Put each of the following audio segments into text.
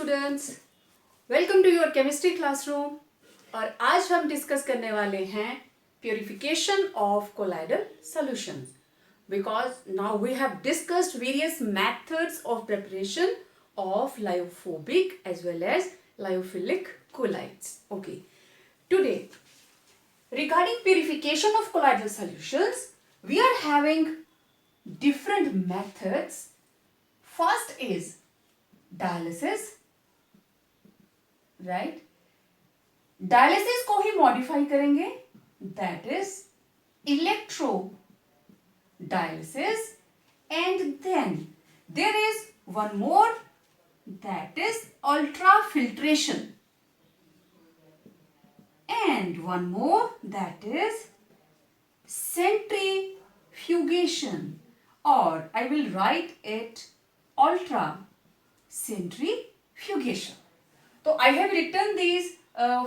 Students, welcome to your chemistry classroom. और आज हम डिस्कस करने वाले हैं purification of colloidal solutions, because now we have discussed various methods of preparation of lyophobic as well as lyophilic colloids. Okay, today regarding purification of colloidal solutions, we are having different methods. First is dialysis, right? Dialysis को ही modify करेंगे, that is electro dialysis, and then there is one more, that is ultrafiltration, and one more, that is centrifugation, or I will write it ultra centrifugation. So I have written these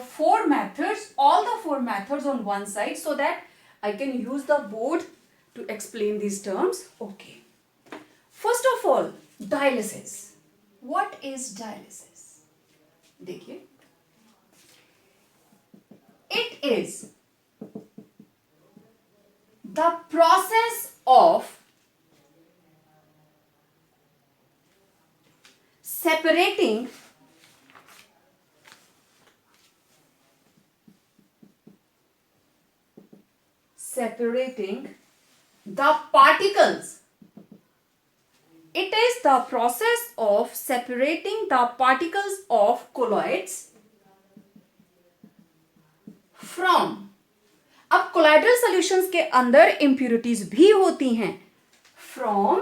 four methods, all the four methods on one side, so that I can use the board to explain these terms. Okay. First of all, dialysis. What is dialysis? देखिए, it is the process of separating the particles. It is the process of separating the particles of colloids from. अब colloidal solutions के अंदर impurities भी होती हैं. From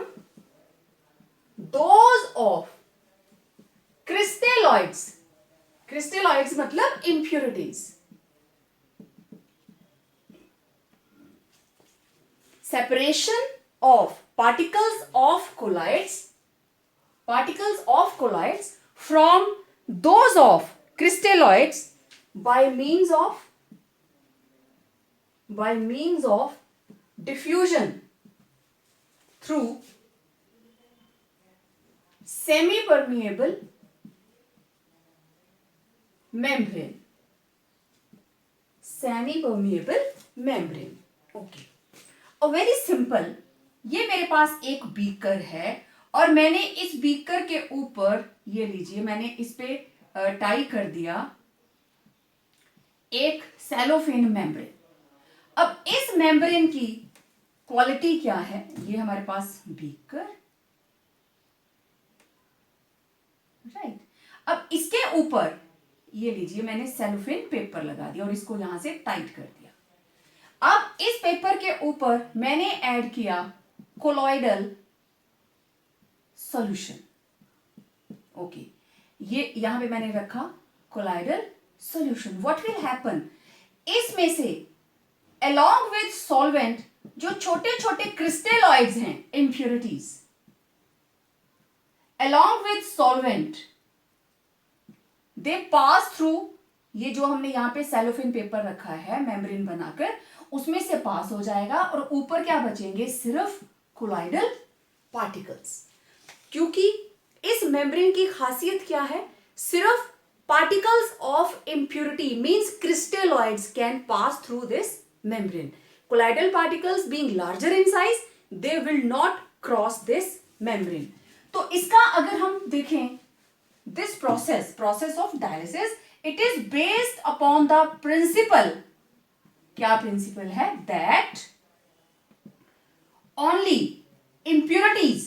those of crystalloids. Crystalloids मतलब impurities. Separation of particles of colloids from those of crystalloids by means of diffusion through semi-permeable membrane. Okay. Very simple. ये मेरे पास एक बीकर है और मैंने इस बीकर के ऊपर, ये लीजिए, मैंने इस पे टाई कर दिया एक सेलोफेन मेम्ब्रेन. अब इस मेम्ब्रेन की क्वालिटी क्या है? ये हमारे पास बीकर, राइट. अब इसके ऊपर ये लीजिए, मैंने सेलोफेन पेपर लगा दिया और इसको यहां से टाइट कर दिया. अब इस पेपर के ऊपर मैंने ऐड किया कोलॉइडल सॉल्यूशन. ओके, ये यहां पे मैंने रखा colloidal solution. What will happen? इसमें से अलोंग विद सॉल्वेंट जो छोटे छोटे क्रिस्टेलॉइड्स हैं, impurities, along with solvent they pass through. ये जो हमने यहां पे सेलोफेन पेपर रखा है मेम्ब्रेन बनाकर, उसमें से पास हो जाएगा और ऊपर क्या बचेंगे? सिर्फ कोलॉइडल पार्टिकल्स. क्योंकि इस मेम्ब्रेन की खासियत क्या है? सिर्फ particles of impurity means crystalloids can pass through this membrane. Colloidal particles being larger in size, they will not cross this membrane. तो इसका अगर हम देखें, this process of dialysis, it is based upon the principle. क्या principle है? That only impurities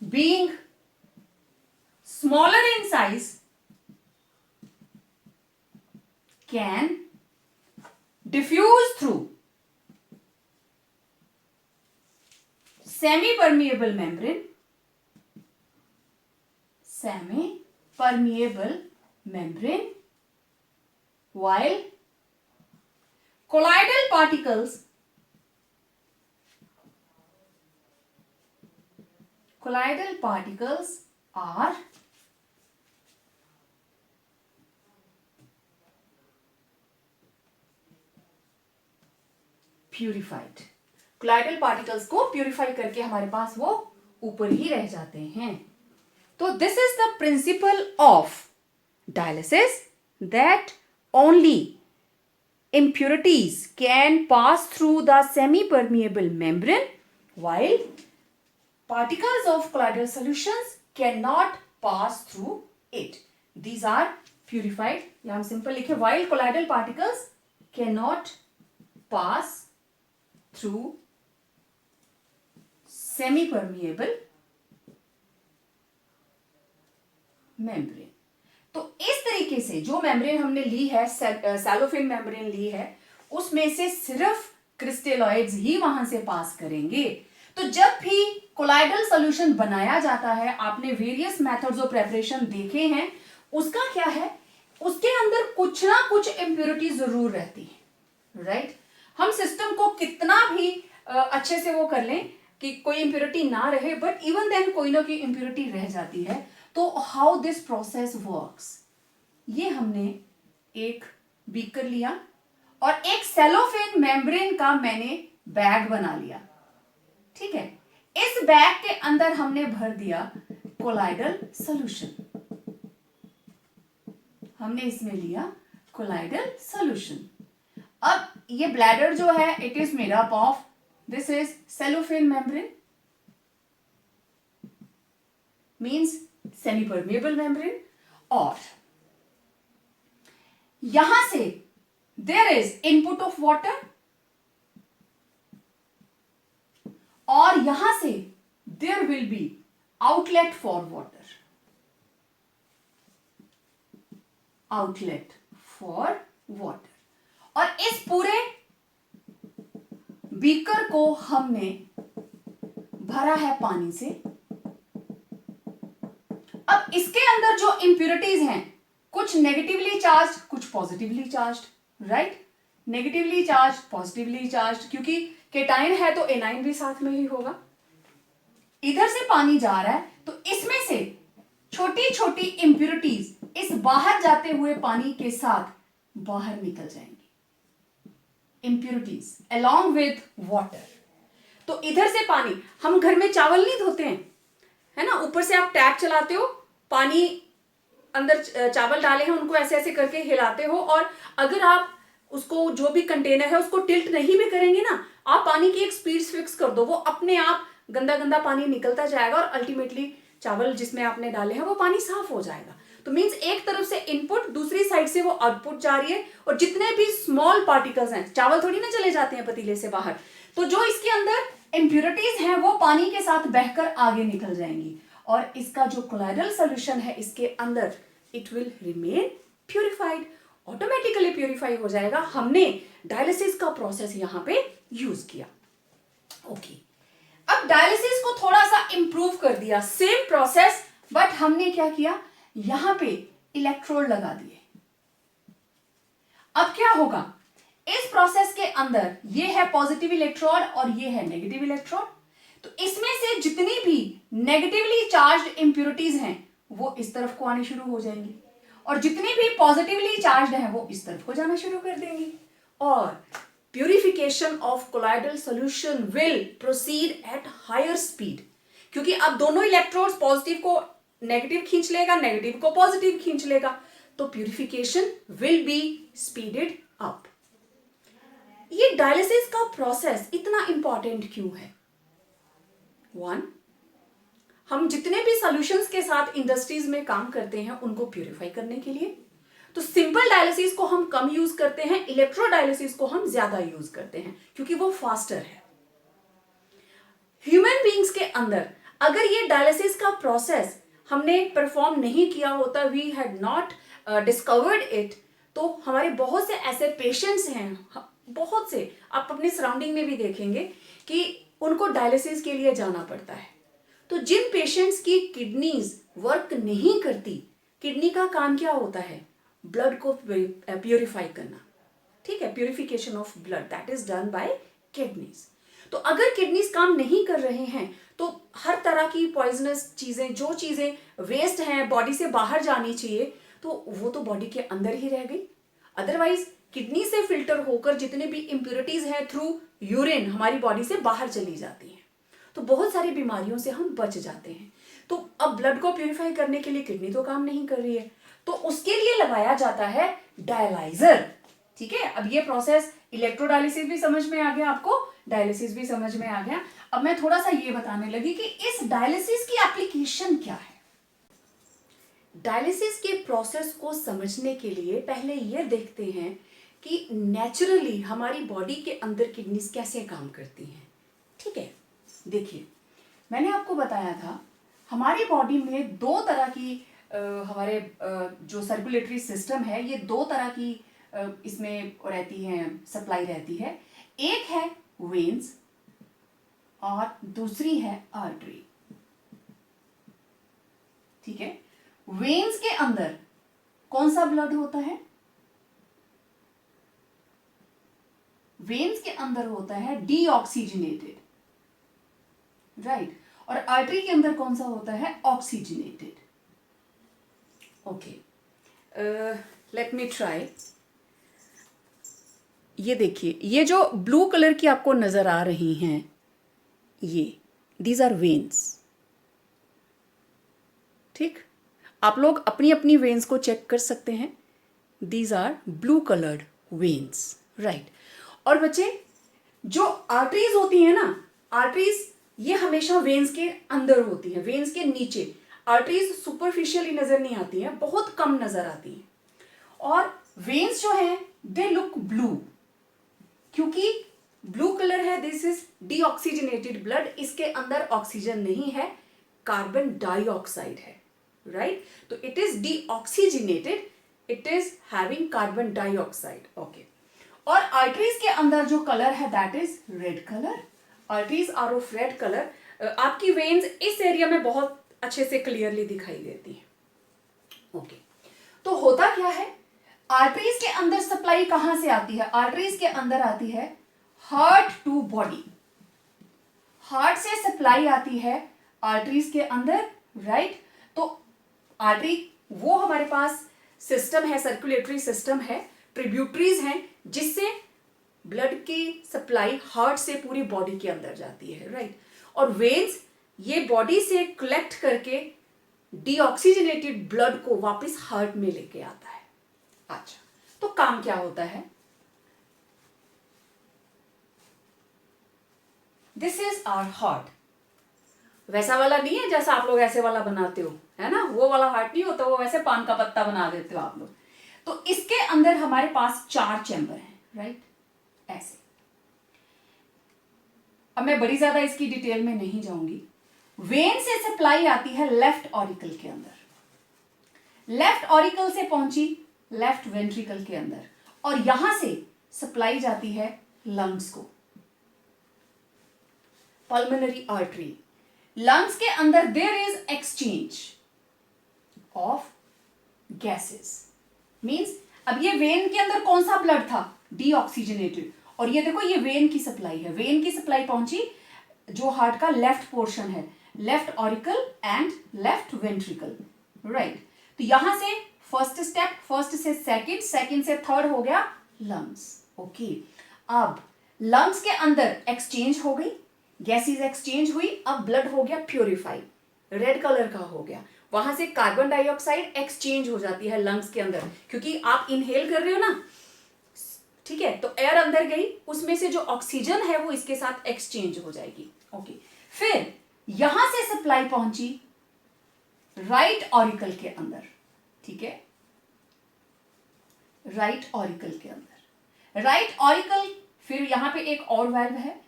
being smaller in size can diffuse through semi-permeable membrane, while colloidal particles are purified. Colloidal particles को purify करके हमारे पास वो ऊपर ही रह जाते हैं. तो this is the principle of dialysis, that only impurities can pass through the semi-permeable membrane while particles of colloidal solutions cannot pass through it. These are purified, या हम simple लिखे, while colloidal particles cannot pass through semi-permeable membrane. तो इस तरीके से जो membrane हमने ली है, सेलोफेन मेम्ब्रेन ली है, उसमें से सिर्फ क्रिस्टलॉइड्स ही वहां से पास करेंगे. तो जब भी कोलाइडल सॉल्यूशन बनाया जाता है, आपने वेरियस मेथड्स ऑफ प्रेपरेशन देखे हैं, उसका क्या है, उसके अंदर कुछ ना कुछ इम्प्योरिटी जरूर रहती है, राइट. हम सिस्टम को कितना भी अच्छे से वो कर लें कि कोई इम्प्योरिटी ना रहे, बट इवन देन कोई ना कोई इम्प्योरिटी रह जाती है. तो हाउ दिस प्रोसेस वर्क्स, ये हमने एक बीकर लिया और एक सेलोफेन मेम्ब्रेन का मैंने बैग बना लिया, ठीक है. इस बैग के अंदर हमने भर दिया कोलाइडल सॉल्यूशन. हमने इसमें लिया कोलाइडल सॉल्यूशन. अब ये ब्लैडर जो है, it is made up of, this is cellophane membrane, means semi permeable membrane. और यहां से there is input of water और यहां से there will be outlet for water, outlet for water. और इस पूरे बीकर को हमने भरा है पानी से. अब इसके अंदर जो इंप्योरिटीज हैं, कुछ नेगेटिवली चार्ज, कुछ positively charge, right. Negatively charge, positively charge, क्योंकि केटाइन है तो एनाइन भी साथ में ही होगा. इधर से पानी जा रहा है तो इसमें से छोटी छोटी इंप्योरिटीज इस बाहर जाते हुए पानी के साथ बाहर निकल जाएंगी, इंप्योरिटीज अलोंग विद वाटर. तो इधर से पानी, हम घर में चावल नहीं धोते हैं, है ना, ऊपर से आप टैप चलाते हो, पानी अंदर चावल डाले हैं उनको ऐसे ऐसे करके हिलाते हो, और अगर आप उसको जो भी कंटेनर है उसको टिल्ट नहीं भी करेंगे ना, आप पानी की एक स्पीड फिक्स कर दो, वो अपने आप गंदा गंदा पानी निकलता जाएगा और अल्टीमेटली चावल जिसमें आपने डाले हैं वो पानी साफ हो जाएगा. तो मींस एक तरफ से इनपुट, दूसरी साइड से वो आउटपुट जा रही है, और जितने भी स्मॉल पार्टिकल्स हैं, चावल थोड़ी ना चले जाते हैं पतीले से बाहर, तो जो इसके अंदर इंप्योरिटीज हैं वो पानी के साथ बहकर आगे निकल जाएंगी. और इसका जो कोलाइडल सॉल्यूशन है इसके अंदर, it will remain purified, automatically purify हो जाएगा. हमने डायलिसिस का प्रोसेस यहां पे यूज किया. ओके, अब डायलिसिस को थोड़ा सा इंप्रूव कर दिया, सेम प्रोसेस, बट हमने क्या किया, यहां पे इलेक्ट्रोड लगा दिए. अब क्या होगा, इस प्रोसेस के अंदर ये है पॉजिटिव इलेक्ट्रोड और ये है नेगेटिव इलेक्ट्रोड. तो इसमें से जितनी भी नेगेटिवली चार्ज्ड इंप्योरिटीज हैं वो इस तरफ को आनी शुरू हो जाएंगी, और जितनी भी पॉजिटिवली चार्ज्ड हैं वो इस तरफ को जाना शुरू कर देंगी. और purification of colloidal solution will proceed at higher speed, क्योंकि अब दोनों इलेक्ट्रोड्स पॉजिटिव को नेगेटिव खींच लेगा, नेगेटिव को पॉजिटिव खींच लेगा, तो purification will be speeded up. ये डायलिसिस का प्रोसेस इतना इंपॉर्टेंट क्यों है? वन, हम जितने भी सॉल्यूशंस के साथ इंडस्ट्रीज में काम करते हैं उनको प्यूरिफाई करने के लिए, तो सिंपल डायलिसिस को हम कम यूज करते हैं, इलेक्ट्रो डायलिसिस को हम ज्यादा यूज करते हैं क्योंकि वो फास्टर है. ह्यूमन बीइंग्स के अंदर अगर ये डायलिसिस का प्रोसेस हमने परफॉर्म नहीं किया होता, we had not discovered it, तो हमारे बहुत से ऐसे पेशेंट्स हैं, बहुत से, आप अपने सराउंडिंग में भी देखेंगे कि उनको डायलिसिस के लिए जाना पड़ता है. तो जिन पेशेंट्स की किडनीज वर्क नहीं करती, किडनी का काम क्या होता है, ब्लड को प्यूरिफाई करना, ठीक है, purification of blood, that is done by kidneys. तो अगर किडनीज काम नहीं कर रहे हैं तो हर तरह की पॉइजनस चीजें, जो चीजें वेस्ट हैं बॉडी से बाहर जानी चाहिए, तो वो तो बॉडी के अंदर ही रह गई. अदरवाइज किडनी से फिल्टर होकर जितने भी इंप्योरिटीज हैं थ्रू यूरिन हमारी बॉडी से बाहर चली जाती हैं, तो बहुत सारी बीमारियों से हम बच जाते हैं. तो अब ब्लड को प्यूरिफाई करने के लिए किडनी तो काम नहीं कर रही है, तो उसके लिए लगाया जाता है डायलाइजर। ठीक है, अब ये प्रोसेस, इलेक्ट्रोडायलिसिस भी समझ में आ गया आपको, डायलिसिस भी समझ में आ गया। अब मैं थोड़ा सा ये बताने लगी कि इस डायलिसिस की एप्लीकेशन क्या है। डायलिसिस के प्रोसेस को समझने के लिए पहले ये देखते हैं कि नेचुरली हमारी बॉडी के अंदर किडनीज कैसे काम करती हैं। ठीक है, देखिए मैंने आपको बताया था हमारी बॉडी में दो तरह की हमारे जो सर्कुलेटरी सिस्टम है, ये दो तरह की इसमें रहती है, सप्लाई रहती है। एक है वेन्स और दूसरी है आर्टरी। ठीक है, वेन्स के अंदर कौन सा ब्लड होता है? वेन्स के अंदर होता है डीऑक्सीजनेटेड, राइट, और आर्टरी के अंदर कौन सा होता है? Oxygenated. Okay, let me try. ये देखिए, ये जो ब्लू कलर की आपको नजर आ रही हैं, ये दीज आर वेन्स। ठीक, आप लोग अपनी अपनी वेन्स को चेक कर सकते हैं। These are blue coloured veins, right. और बच्चे, जो आर्टरीज होती हैं ना, आर्टरीज ये हमेशा वेन्स के अंदर होती हैं, वेन्स के नीचे। आर्टरीज सुपरफिशियली नजर नहीं आती हैं, बहुत कम नजर आती हैं। और वेन्स जो हैं दे लुक ब्लू, क्योंकि ब्लू कलर है, दिस इज डीऑक्सीजनेटेड ब्लड। इसके अंदर ऑक्सीजन नहीं है, कार्बन डाइऑक्साइड है, राइट। तो it is deoxygenated, it is having carbon dioxide. Okay, और आर्टरीज के अंदर जो कलर है that is red colour. Arteries are of red colour. आपकी वेन्स इस एरिया में बहुत अच्छे से क्लियरली दिखाई देती है। ओके, तो होता क्या है, आर्टरीज के अंदर सप्लाई कहां से आती है? आर्टरीज के अंदर आती है हार्ट टू बॉडी। हार्ट से सप्लाई आती है आर्टरीज के अंदर, राइट। तो आर्टरी वो हमारे पास सिस्टम है, सर्कुलेटरी सिस्टम है, ट्रिब्यूटरीज हैं, जिससे ब्लड की सप्लाई हार्ट से पूरी बॉडी के अंदर जाती है, राइट। और वेन्स ये बॉडी से कलेक्ट करके डीऑक्सीजनेटेड ब्लड को वापस हार्ट में लेके आता है। अच्छा, तो काम क्या होता है? This is our heart. वैसा वाला नहीं है जैसा आप लोग ऐसे वाला बनाते हो, है ना, वो वाला हार्ट नहीं होता, वो वैसे पान का पत्ता बना देते हो आप लोग। तो इसके अंदर हमारे पास 4 चैम्बर हैं, राइट, ऐसे। अब मैं बड़ी ज्यादा इसकी डिटेल में नहीं जाऊंगी। वेन से सप्लाई आती है लेफ्ट ऑरिकल के अंदर, लेफ्ट ऑरिकल से पहुंची लेफ्ट वेंट्रिकल के अंदर, और यहां से सप्लाई जाती है लंग्स को, पल्मोनरी आर्टरी। लंग्स के अंदर there is exchange of gases, means अब ये वेन के अंदर कौन सा ब्लड था? डीऑक्सीजनेटेड। और ये देखो, ये वेन की सप्लाई है, वेन की सप्लाई पहुंची जो हार्ट का लेफ्ट पोर्शन है, left auricle and left ventricle, right. तो यहां से फर्स्ट स्टेप, फर्स्ट से सेकंड, सेकंड से थर्ड हो गया लंग्स। ओके, अब लंग्स के अंदर एक्सचेंज हो गई, गैसेस एक्सचेंज हुई, अब ब्लड हो गया प्योरीफाई, रेड कलर का हो गया। वहां से कार्बन डाइऑक्साइड एक्सचेंज हो जाती है लंग्स के अंदर, क्योंकि आप इनहेल कर रहे हो ना, ठीक है, तो एयर अंदर गई, उसमें से जो ऑक्सीजन है वो इसके साथ एक्सचेंज हो जाएगी। ओके, फिर यहां से सप्लाई पहुंची राइट ऑरिकल के अंदर, ठीक है, राइट ऑरिकल के अंदर, राइट ऑरिकल, फिर यहां पे एक और वाल्व है,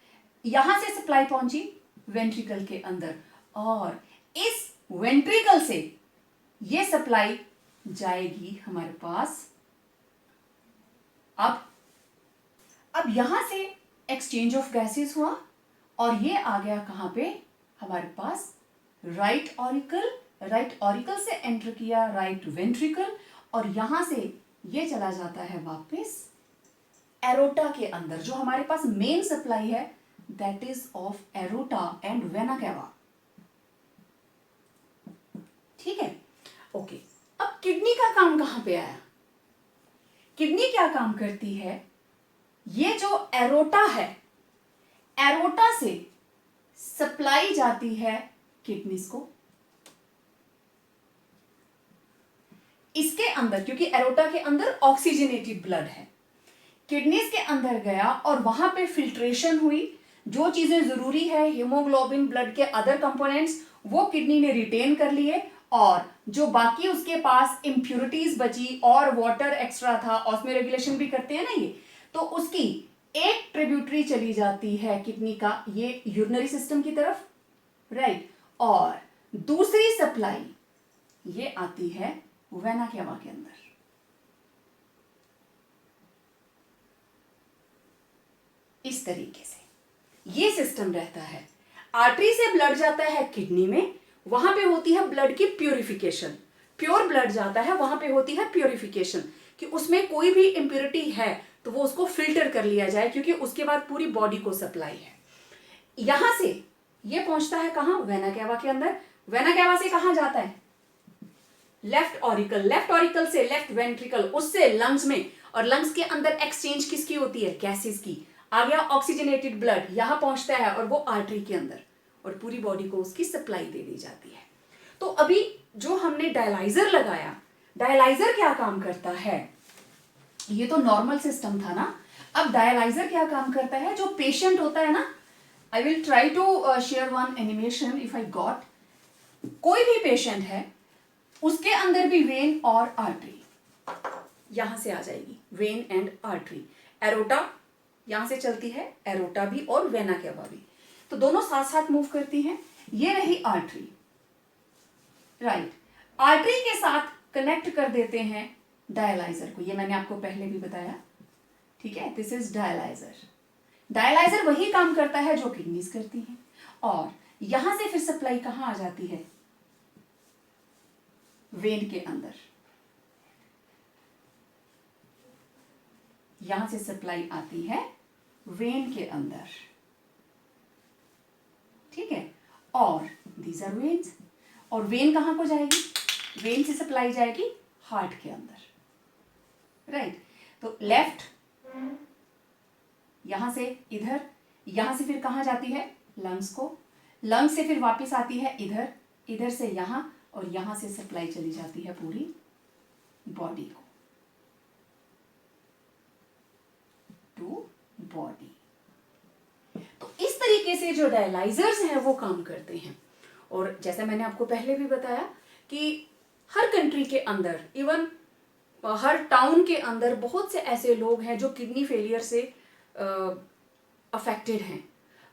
यहां से सप्लाई पहुंची वेंट्रिकल के अंदर, और इस वेंट्रिकल से ये सप्लाई जाएगी हमारे पास। अब यहां से एक्सचेंज ऑफ गैसेस हुआ, और ये आ गया कहां पे? हमारे पास राइट ऑरिकल, राइट ऑरिकल से एंटर किया राइट वेंट्रिकल, और यहां से ये चला जाता है वापस एरोटा के अंदर। जो हमारे पास मेन सप्लाई है that is of aorta and vena cava, ठीक है। ओके, अब किडनी का काम कहां पे आया? किडनी क्या काम करती है? ये जो एरोटा है, एरोटा से सप्लाई जाती है किडनीज को, इसके अंदर, क्योंकि एरोटा के अंदर ऑक्सीजनेटेड ब्लड है, किडनीज के अंदर गया और वहां पे फिल्ट्रेशन हुई, जो चीजें जरूरी है हीमोग्लोबिन, ब्लड के अदर कंपोनेंट्स, वो किडनी ने रिटेन कर लिए, और जो बाकी उसके पास इम्प्यूरिटीज बची और वाटर एक्स्ट्रा था, ऑस्मो रेगुलेशन भी करते हैं ना ये, तो उसकी एक ट्रिब्यूटरी चली जाती है किडनी का ये यूरिनरी सिस्टम की तरफ, राइट, और दूसरी सप्लाई ये आती है वेना केवा के अंदर। इस तरीके से ये सिस्टम रहता है। आर्टरी से ब्लड जाता है किडनी में, वहां पे होती है ब्लड की प्यूरिफिकेशन, प्योर ब्लड जाता है, वहां पे होती है प्यूरिफिकेशन कि उसमें कोई भी इंप्योरिटी है तो वो उसको फिल्टर कर लिया जाए, क्योंकि उसके बाद पूरी बॉडी को सप्लाई है। यहां से ये पहुंचता है कहां, वेना केवा के अंदर। वेना केवा से कहां जाता है, लेफ्ट ऑरिकल, लेफ्ट ऑरिकल से लेफ्ट वेंट्रिकल, उससे लंग्स में, और लंग्स के अंदर एक्सचेंज किसकी होती है, गैसेस की। आ गया ऑक्सीजनेटेड ब्लड, यहां पहुंचता है और वो आर्टरी के अंदर, और पूरी बॉडी को उसकी सप्लाई दे दी जाती है। तो अभी जो हमने डायलाइजर लगाया, डायलाइजर क्या काम करता है, ये तो नॉर्मल सिस्टम था ना, अब डायलाइजर क्या काम करता है, जो पेशेंट होता है ना, I will try to share one animation if I got, कोई भी पेशेंट है उसके अंदर भी वेन और आर्टरी यहां से आ जाएगी, वेन एंड आर्टरी, एरोटा यहां से चलती है, एरोटा भी और वेना केवा भी, तो दोनों साथ साथ मूव करती हैं। ये रही आर्टरी, राइट, आर्टरी के साथ कनेक्ट कर देते हैं डायलाइजर को, ये मैंने आपको पहले भी बताया, ठीक है, दिस इज डायलाइजर। डायलाइजर वही काम करता है जो किडनीज करती हैं, और यहां से फिर सप्लाई कहां आ जाती है, वेन के अंदर, यहां से सप्लाई आती है वेन के अंदर, ठीक है, और दीज आर वेन्स, और वेन कहां को जाएगी, वेन से सप्लाई जाएगी हार्ट के अंदर, राइट, तो लेफ्ट यहां से इधर, यहां से फिर कहां जाती है, लंग्स को, लंग्स से फिर वापस आती है इधर, इधर से यहां, और यहां से सप्लाई चली जाती है पूरी बॉडी को, टू बॉडी। तो इस तरीके से जो डायलाइजर्स हैं वो काम करते हैं। और जैसा मैंने आपको पहले भी बताया कि हर कंट्री के अंदर, इवन हर टाउन के अंदर बहुत से ऐसे लोग हैं जो किडनी फेलियर से अफेक्टेड हैं,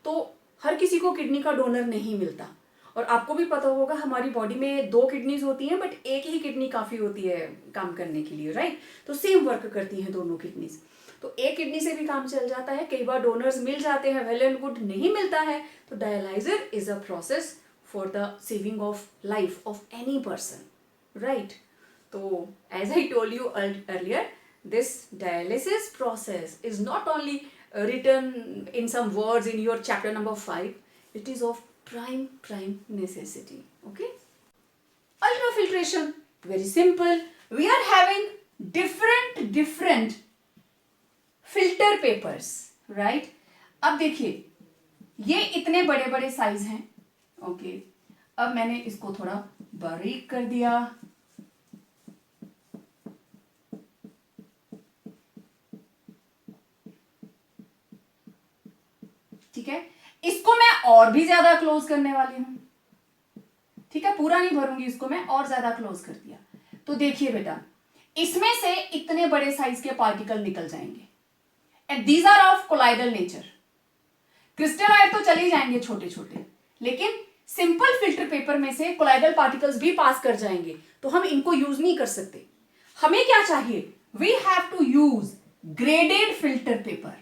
तो हर किसी को किडनी का डोनर नहीं मिलता। और आपको भी पता होगा हमारी बॉडी में 2 किडनीज होती हैं, बट एक ही किडनी काफ़ी होती है काम करने के लिए, राइट, तो सेम वर्क करती हैं दोनों किडनीज, तो एक किडनी से भी काम चल जाता है। कई बार डोनर्स मिल जाते हैं, वेल एंड गुड, नहीं मिलता है तो dialyser is a process for the saving of life of any person, right. तो as I told you earlier, this dialysis process is not only written in some words in your chapter number 5, it is of prime necessity, okay. Ultrafiltration, very simple, we are having different filter papers, right. अब देखिए ये इतने बड़े बड़े size हैं, okay, अब मैंने इसको थोड़ा बारीक कर दिया, ठीक है, इसको मैं और भी ज्यादा क्लोज करने वाली हूं, ठीक है, पूरा नहीं भरूंगी इसको, मैं और ज्यादा क्लोज कर दिया, तो देखिए बेटा इसमें से इतने बड़े साइज के पार्टिकल निकल जाएंगे, and these are of colloidal nature. Crystallite तो चले जाएंगे छोटे छोटे, लेकिन सिंपल फिल्टर पेपर में से कोलाइडल पार्टिकल्स भी पास कर जाएंगे, तो हम इनको यूज नहीं कर सकते। हमें क्या चाहिए, we have to use graded filter paper,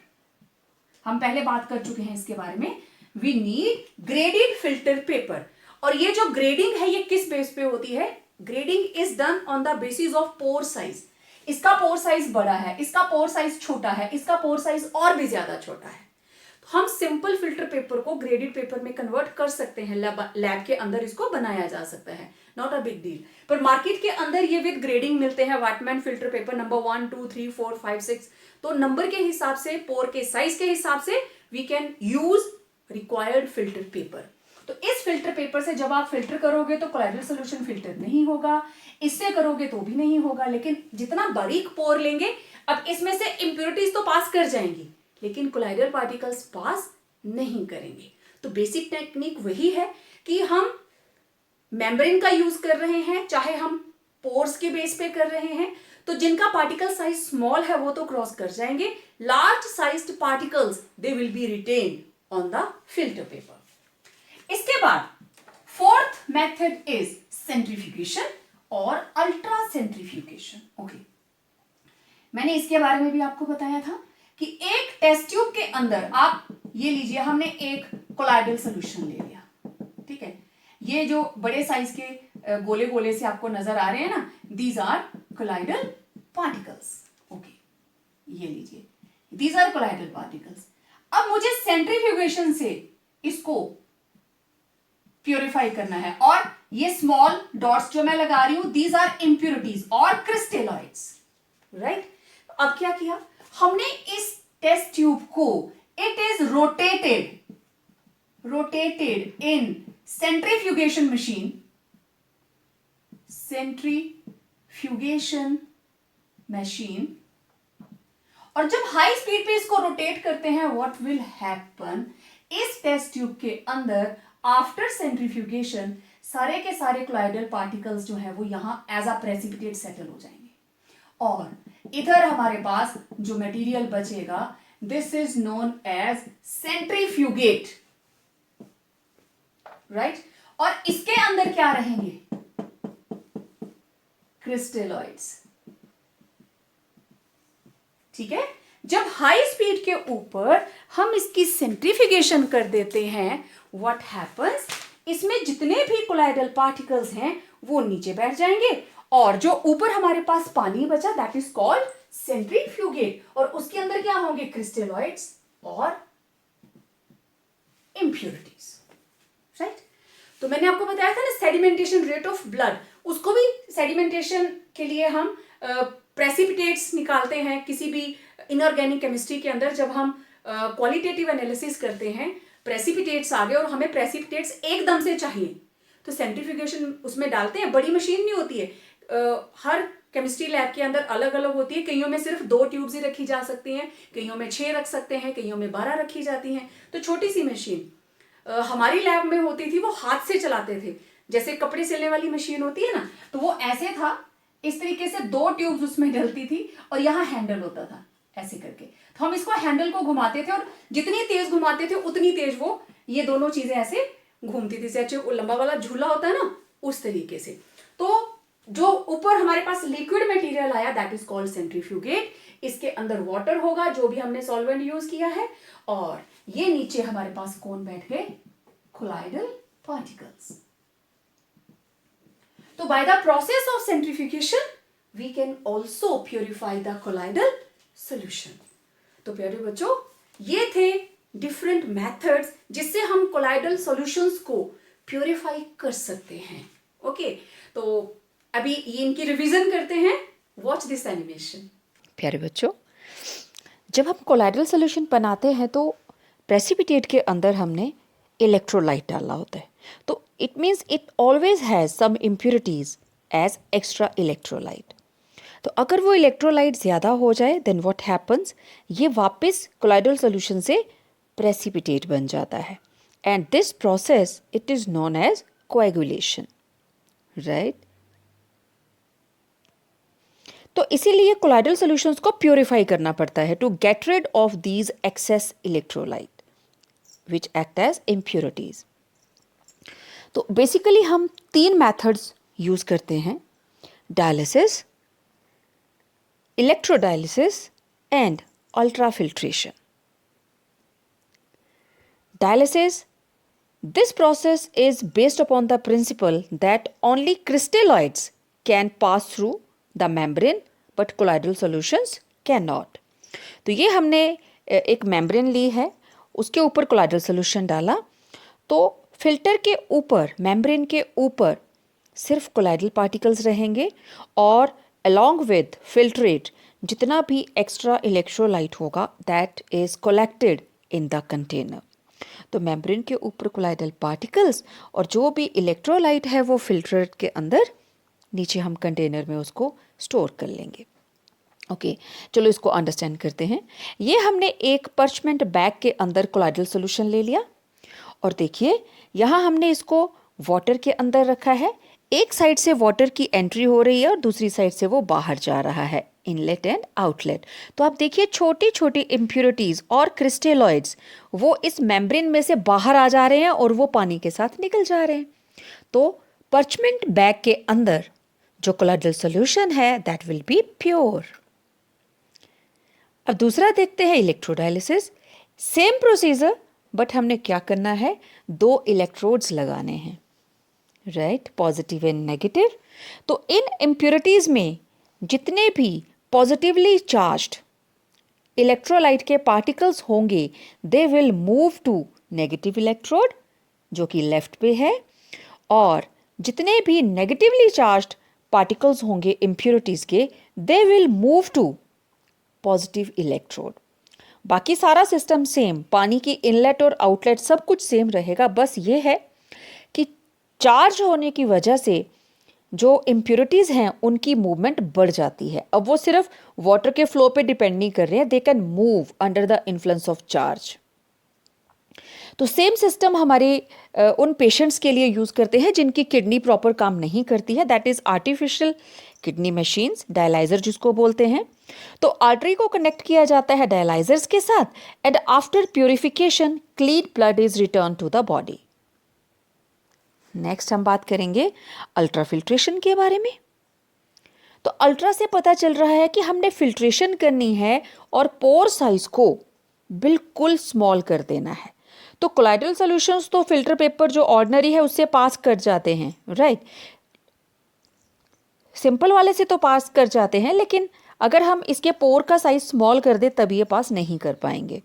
हम पहले बात कर चुके हैं इसके बारे में, we need graded filter paper. और ये जो ग्रेडिंग है ये किस बेस पे होती है, grading is done on the basis of pore size. इसका पोर साइज बड़ा है, इसका पोर साइज छोटा है, इसका पोर साइज और भी ज्यादा छोटा है, तो हम सिंपल फिल्टर पेपर को ग्रेडेड पेपर में कन्वर्ट कर सकते हैं, लैब के अंदर इसको बनाया जा सकता है, नॉट अ बिग डील। पर मार्केट के अंदर ये विद ग्रेडिंग मिलते हैं, वाटमैन फिल्टर पेपर नंबर 1 2 3 4 5 6, तो नंबर के हिसाब से, पोर के साइज के हिसाब से we can use required filter paper. तो इस फिल्टर पेपर से जब आप फिल्टर करोगे तो कोलाइडल सोल्यूशन फिल्टर नहीं होगा, इससे करोगे तो भी नहीं होगा, लेकिन जितना बारीक पोर लेंगे, अब इसमें से इंप्योरिटीज तो पास कर जाएंगी लेकिन कोलाइडल पार्टिकल्स पास नहीं करेंगे। तो बेसिक टेक्निक वही है कि हम मेम्ब्रेन का यूज कर रहे हैं, चाहे हम पोर्स के बेस पे कर रहे हैं, तो जिनका पार्टिकल साइज स्मॉल है वो तो क्रॉस कर जाएंगे, large sized particles they will be retained on the filter paper. इसके बाद फोर्थ मेथड इज सेंट्रीफ्यूगेशन और अल्ट्रा सेंट्रीफ्यूगेशन। ओके, मैंने इसके बारे में भी आपको बताया था कि एक टेस्ट ट्यूब के अंदर आप ये लीजिए, हमने एक कोलाइडल सोल्यूशन ले लिया, ठीक है, ये जो बड़े साइज के गोले गोले से आपको नजर आ रहे हैं ना, these are colloidal particles. Okay, ये लीजिए, दीज आर कोलाइडल पार्टिकल्स। अब मुझे सेंट्रीफ्यूगेशन से इसको प्यूरिफाई करना है, और ये स्मॉल डॉट्स जो मैं लगा रही हूं, दीज आर इंप्योरिटीज और क्रिस्टेलॉइड्स, राइट। अब क्या किया हमने, इस टेस्ट ट्यूब को it is rotated in centrifugation machine, और जब हाई स्पीड पे इसको रोटेट करते हैं, व्हाट विल हैपन, इस टेस्ट ट्यूब के अंदर आफ्टर सेंट्रीफ्यूगेशन सारे के सारे कोलाइडल पार्टिकल्स जो है वो यहां एज अ प्रेसिपिटेट सेटल हो जाएंगे, और इधर हमारे पास जो मटेरियल बचेगा, this is known as centrifugate, right. और इसके अंदर क्या रहेंगे, क्रिस्टेलॉइड्स, ठीक है। जब हाई स्पीड के ऊपर हम इसकी सेंट्रीफ्यूगेशन कर देते हैं, व्हाट हैपन्स, इसमें जितने भी कोलाइडल पार्टिकल्स हैं वो नीचे बैठ जाएंगे, और जो ऊपर हमारे पास पानी बचा, दैट इज कॉल्ड सेंट्रीफ्यूगेट, और उसके अंदर क्या होंगे, क्रिस्टेलॉइड्स और इंप्योरिटीज, राइट। तो मैंने आपको बताया था ना सेडिमेंटेशन रेट ऑफ ब्लड, उसको भी सेडिमेंटेशन के लिए हम प्रेसिपिटेट्स निकालते हैं किसी भी इनऑर्गेनिक केमिस्ट्री के अंदर। जब हम क्वालिटेटिव एनालिसिस करते हैं, प्रेसिपिटेट्स आ गए और हमें प्रेसिपिटेट्स एकदम से चाहिए, तो सेंट्रीफ्यूगेशन उसमें डालते हैं। बड़ी मशीन नहीं होती है, हर केमिस्ट्री लैब के अंदर अलग अलग होती है, कईयों में सिर्फ 2 ट्यूब्स ही रखी जा सकती हैं, कईयों में 6 रख सकते हैं, कईयों में 12 रखी जाती हैं। तो छोटी सी मशीन हमारी लैब में होती थी, वो हाथ से चलाते थे, जैसे कपड़े सिलने वाली मशीन होती है ना, तो वो ऐसे था, इस तरीके से 2 ट्यूब्स उसमें डलती थी, और यहाँ हैंडल होता था ऐसे करके, तो हम इसको हैंडल को घुमाते थे, और जितनी तेज घुमाते थे उतनी तेज वो ये दोनों चीजें ऐसे घूमती थी, जैसे वो लंबा वाला झूला होता है ना, उस तरीके से। तो जो ऊपर हमारे पास लिक्विड मटेरियल आया, दैट इज कॉल्ड सेंट्रीफ्यूगेट, इसके अंदर वाटर होगा जो भी हमने सॉल्वेंट यूज किया है, और ये नीचे हमारे पास कौन बैठ गए, कोलाइडल पार्टिकल्स। तो by the process of centrifugation we can also purify the colloidal solution. तो प्यारे बच्चों, ये थे डिफरेंट मेथड्स जिससे हम कोलाइडल सॉल्यूशंस को प्योरीफाई कर सकते हैं। ओके, तो अभी ये इनकी रिवीजन करते हैं, वॉच दिस एनिमेशन। प्यारे बच्चों, जब हम कोलाइडल सॉल्यूशन बनाते हैं तो प्रेसिपिटेट के अंदर हमने इलेक्ट्रोलाइट डाला होता है, तो it means it always has some impurities as extra electrolyte. तो अगर वो इलेक्ट्रोलाइट ज़्यादा हो जाए, देन व्हाट हैपन्स, ये वापस कोलाइडल सॉल्यूशन से प्रेसिपिटेट बन जाता है, and this process it is known as coagulation, right. तो इसीलिए कोलाइडल सॉल्यूशंस को प्योरीफाई करना पड़ता है to get rid of these excess electrolyte which act as impurities. तो बेसिकली हम 3 मेथड्स यूज करते हैं, dialysis, electrodialysis and ultrafiltration. Dialysis, this process is based upon the principle that only crystalloids can pass through the membrane but colloidal solutions cannot. तो ये हमने एक membrane ली है, उसके ऊपर कोलाइडल सोल्यूशन डाला, तो फिल्टर के ऊपर, मेम्ब्रेन के ऊपर सिर्फ कोलाइडल पार्टिकल्स रहेंगे, और along with filtrate जितना भी एक्स्ट्रा इलेक्ट्रोलाइट होगा that is collected in the container. तो मेम्ब्रेन के ऊपर कोलाइडल पार्टिकल्स और जो भी इलेक्ट्रोलाइट है वो फिल्ट्रेट के अंदर नीचे हम कंटेनर में उसको स्टोर कर लेंगे। ओके चलो इसको अंडरस्टैंड करते हैं। ये हमने एक पर्चमेंट बैग के अंदर कोलाइडल सॉल्यूशन ले लिया और देखिए यहाँ हमने इसको वाटर के अंदर रखा है। एक साइड से वाटर की एंट्री हो रही है और दूसरी साइड से वो बाहर जा रहा है, इनलेट एंड आउटलेट। तो आप देखिए छोटी छोटी इम्प्योरिटीज और क्रिस्टेलॉइड्स वो इस मेम्ब्रेन में से बाहर आ जा रहे हैं और वो पानी के साथ निकल जा रहे हैं। तो पर्चमेंट बैग के अंदर जो कोलाइडल सॉल्यूशन है दैट विल बी प्योर। अब दूसरा देखते हैं इलेक्ट्रोडायलिसिस। सेम प्रोसीजर बट हमने क्या करना है, 2 इलेक्ट्रोड्स लगाने हैं, राइट, पॉजिटिव एंड नेगेटिव। तो इन इम्प्योरिटीज में जितने भी पॉजिटिवली चार्ज्ड इलेक्ट्रोलाइट के पार्टिकल्स होंगे they will move to negative electrode जो कि लेफ्ट पे है, और जितने भी नेगेटिवली चार्ज्ड पार्टिकल्स होंगे इम्प्योरिटीज के they will move to positive electrode. बाकी सारा सिस्टम सेम, पानी की इनलेट और आउटलेट सब कुछ सेम रहेगा, बस ये है कि चार्ज होने की वजह से जो इम्प्योरिटीज़ हैं उनकी मूवमेंट बढ़ जाती है। अब वो सिर्फ वाटर के फ्लो पे डिपेंड नहीं कर रहे हैं, they can move under the influence of charge. तो सेम सिस्टम हमारे उन पेशेंट्स के लिए यूज़ करते हैं जिनकी किडनी प्रॉपर काम नहीं करती है, that is artificial kidney machines, dialyser जिसको बोलते हैं। तो आर्टरी को कनेक्ट किया जाता है डायलाइजर्स के साथ and after purification clean blood is return to the body. Next हम बात करेंगे अल्ट्राफिल्ट्रेशन के बारे में। तो अल्ट्रा से पता चल रहा है कि हमने फिल्ट्रेशन करनी है और पोर साइज को बिल्कुल स्मॉल कर देना है। तो कोलाइडल सॉल्यूशंस तो फिल्टर पेपर जो ऑर्डिनरी है उससे पास कर जाते हैं, राइट, सिंपल वाले से तो पास कर जाते हैं, लेकिन अगर हम इसके पोर का साइज स्मॉल कर दे तब ये पास नहीं कर पाएंगे।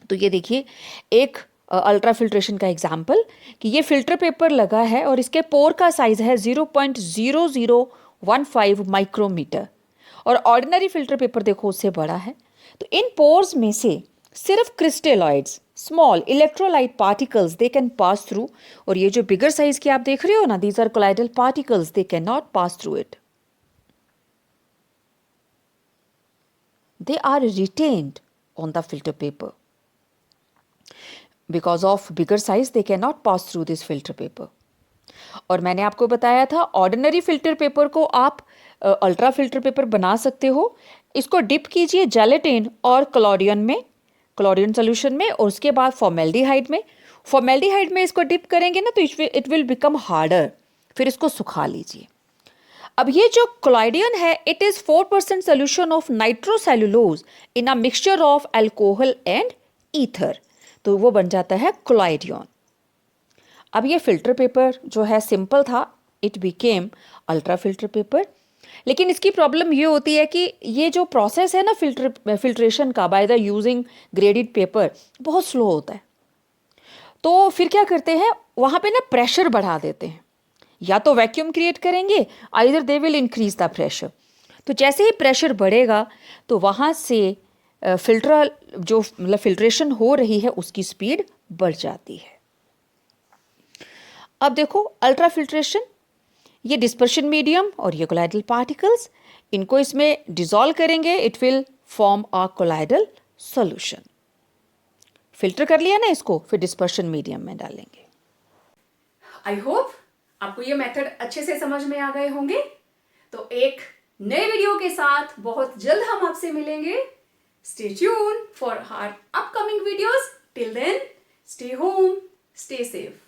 तो ये देखिए एक अल्ट्रा फिल्ट्रेशन का एग्जाम्पल कि ये फिल्टर पेपर लगा है और इसके पोर का साइज है 0.0015 माइक्रोमीटर और ऑर्डिनरी फिल्टर पेपर देखो उससे बड़ा है। तो इन पोर्स में से सिर्फ crystalloids, small electrolyte particles they can pass through, और ये जो बिगर साइज की आप देख रहे हो ना, these are colloidal particles, they can not pass through it, they are retained on the filter paper. Because of bigger size they cannot pass through this filter paper. और मैंने आपको बताया था ऑर्डिनरी फिल्टर पेपर को आप ultra filter paper बना सकते हो। इसको डिप कीजिए जेलेटिन और क्लोरियन में, क्लोरियन सोल्यूशन में, और उसके बाद फॉर्मेल्डिहाइड में। फॉर्मेल्डिहाइड में इसको डिप करेंगे ना तो इट विल बिकम हार्डर, फिर इसको सुखा लीजिए। अब ये जो कोलाइडियन है it is 4% solution of nitrocellulose in a mixture of alcohol and ether, तो वो बन जाता है कोलाइडियन। अब ये फिल्टर पेपर जो है सिंपल था, it became ultra filter paper. लेकिन इसकी प्रॉब्लम ये होती है कि ये जो प्रोसेस है ना फिल्ट्रेशन का by the using graded paper बहुत स्लो होता है। तो फिर क्या करते हैं, वहाँ पे ना प्रेशर बढ़ा देते हैं, या तो वैक्यूम क्रिएट करेंगे, either they will increase the pressure. तो जैसे ही प्रेशर बढ़ेगा तो वहाँ से फिल्टर जो मतलब फिल्ट्रेशन हो रही है उसकी स्पीड बढ़ जाती है। अब देखो अल्ट्रा फिल्ट्रेशन, ये डिस्पर्शन मीडियम और ये कोलाइडल पार्टिकल्स, इनको इसमें डिसॉल्व करेंगे, it will form a colloidal solution. Filter कर लिया ना इसको, फिर डिस्पर्शन मीडियम में डालेंगे। आई होप आपको ये मेथड अच्छे से समझ में आ गए होंगे। तो एक नए वीडियो के साथ बहुत जल्द हम आपसे मिलेंगे। Stay tune for our upcoming videos. Till then stay home, stay safe.